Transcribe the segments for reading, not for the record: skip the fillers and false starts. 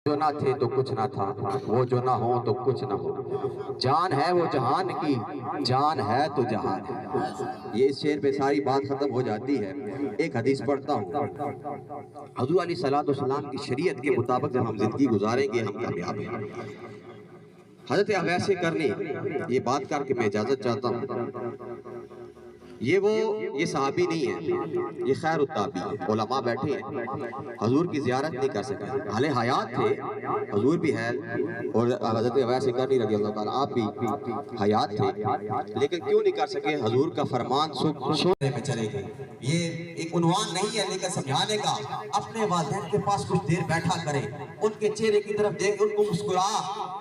جو نہ تھے تو کچھ نہ تھا، وہ جو نہ ہو تو کچھ نہ ہو، جان ہے وہ جہان کی، جان ہے تو جہان ہے۔ یہ اس شعر پہ ساری بات ختم ہو جاتی ہے۔ ایک حدیث پڑھتا ہوں، حضور علیہ السلام کی شریعت کے مطابق جب ہم زندگی گزاریں گے ہم کامیاب ہیں۔ حضرت اویس کرنی، یہ بات کر کے میں اجازت چاہتا ہوں، یہ صحابی نہیں ہے، یہ خیر التابی ہے۔ علماء بیٹھے ہیں، حضور کی زیارت نہیں کر سکے، حالے حیات تھے، حضور بھی ہے اور حضرت اویس کرنی رضی اللہ تعالیٰ آپ بھی حیات تھے، لیکن کیوں نہیں کر سکے؟ حضور کا فرمان سننے میں چلے گئے۔ یہ ایک عنوان نہیں ہے لیکن سمجھانے کا، اپنے والدین کے پاس کچھ دیر بیٹھا کریں، ان کے چہرے کی طرف دیکھ، ان کو مسکرا،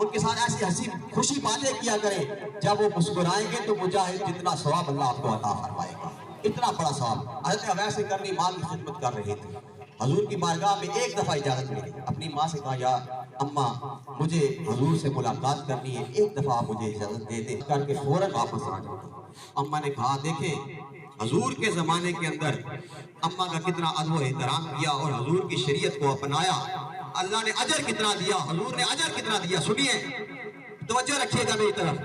ان کے ساتھ ایسی ہنسی خوشی باتیں کیا کریں۔ جب وہ مسکرائیں گے تو مجاہد جتنا ثواب اللہ آپ کو عطا فرمائے گا، اتنا بڑا ثواب۔ حضرت اویس کرنی ماں کی خدمت کر رہے تھے، حضور کی بارگاہ میں ایک دفعہ اجازت ملی، اپنی ماں سے کہا یا اماں مجھے حضور سے ملاقات کرنی ہے، ایک دفعہ آپ مجھے اجازت دے دیں، کر کے فوراً واپس آ جاتا۔ اماں نے کہا دیکھیں حضور کے زمانے کے اندر اماں کا کتنا ادب و احترام کیا اور حضور کی شریعت کو اپنایا، اللہ نے اجر کتنا دیا، حضور نے اجر کتنا دیا۔ سنیے، توجہ رکھیے گا میری طرف۔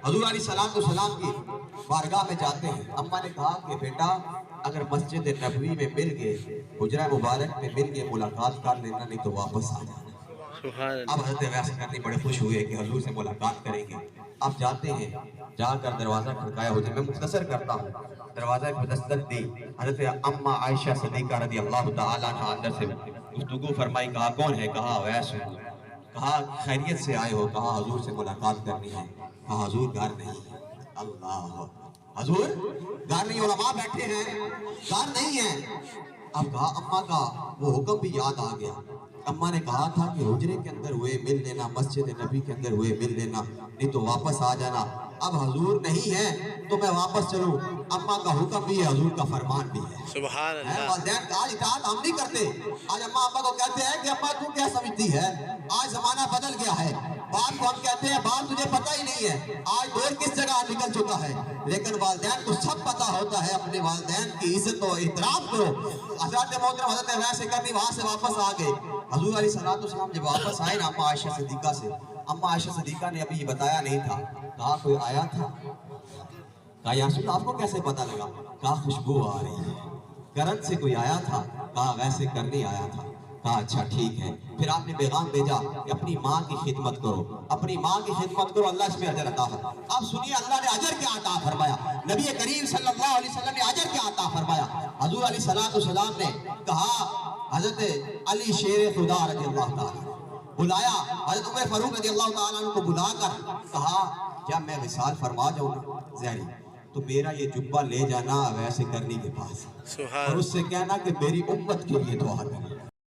حضور علیہ السلام کی بارگاہ میں جاتے ہیں، اماں نے کہا کہ بیٹا اگر مسجد نبوی میں مل گئے، حجرہ مبارک میں مل گئے، ملاقات کر لینا، نہیں تو واپس آ جانا۔ اب حضرت اویس کرنی بڑے خوش ہوئے کہ حضور سے ملاقات کریں گے۔ اب جاتے ہیں، جا کر دروازہ کھڑکایا، حضور میں مختصر کرتا ہوں، دروازہ کو دستک دی، حضرت اماں عائشہ صدیقہ رضی اللہ تعالیٰ عنہ اندر سے گفتگو فرمائی، کہا کون ہے؟ کہا اویس ہوں۔ کہا خیریت سے آئے ہو؟ کہا حضور سے ملاقات کرنی ہے۔ کہا حضور گھر نہیں ہے۔ اللہ، حضور گھر نہیں، علماء بیٹھے ہیں، گھر نہیں ہے۔ اب کہا اماں کا وہ حکم بھی یاد آ گیا، اماں نے کہا تھا کہ حجرے کے اندر ہوئے مل لینا، مسجد نبی کے اندر ہوئے مل لینا، نہیں تو واپس آ جانا۔ اب حضور نہیں ہے تو میں واپس چلوں، اماں کا حکم بھی ہے، حضور کا فرمان بھی ہے۔ سبحان اللہ۔ والدین کا آج اطاعت ہم نہیں کرتے۔ آج اماں ابا کو کہتے ہیں کہ اماں تو کیا سمجھتی ہے، آج زمانہ بدل گیا ہے، باپ کو ہم کہتے ہیں باپ تجھے پتہ ہی نہیں ہے، آج دور کس جگہ نکل چکا ہے، لیکن والدین کو سب پتہ ہوتا ہے، اپنے والدین کی عزت و احترام کرو۔ حضرت محترم حضرت اویس کرنی وہاں سے واپس آ گئے۔ حضور علیہ السلام جب واپس آئے نا اماں عائشہ صدیقہ سے، اماں عائشہ صدیقہ نے ابھی یہ بتایا نہیں تھا، کہا کوئی آیا تھا؟ کہا یا رسول اللہ آپ کو کیسے پتہ لگا؟ کہا خوشبو آ رہی ہے، کرن سے کوئی آیا تھا؟ کہا ویسے کرنی آیا تھا۔ کہا اچھا ٹھیک ہے، پھر آپ نے پیغام بھیجا کہ اپنی ماں کی خدمت کرو، اپنی ماں کی خدمت کرو، اللہ اس میں اجر عطا فرمائے۔ اب سنیے اللہ نے اجر کیا عطا فرمایا، نبی کریم صلی اللہ علیہ وسلم نے اجر کیا عطا فرمایا۔ حضور علیہ السلام نے کہا، حضرت علی شیر خدا رضی اللہ تعالیٰ بلایا، حضرت عمر فاروق رضی اللہ تعالیٰ عنہ کو بلا کر کہا جب میں وصال فرما جاؤں گا زہری تو میرا یہ جبہ لے جانا اویس کرنی کے پاس، اور اس سے کہنا کہ میری امت کے لیے دعا کرے۔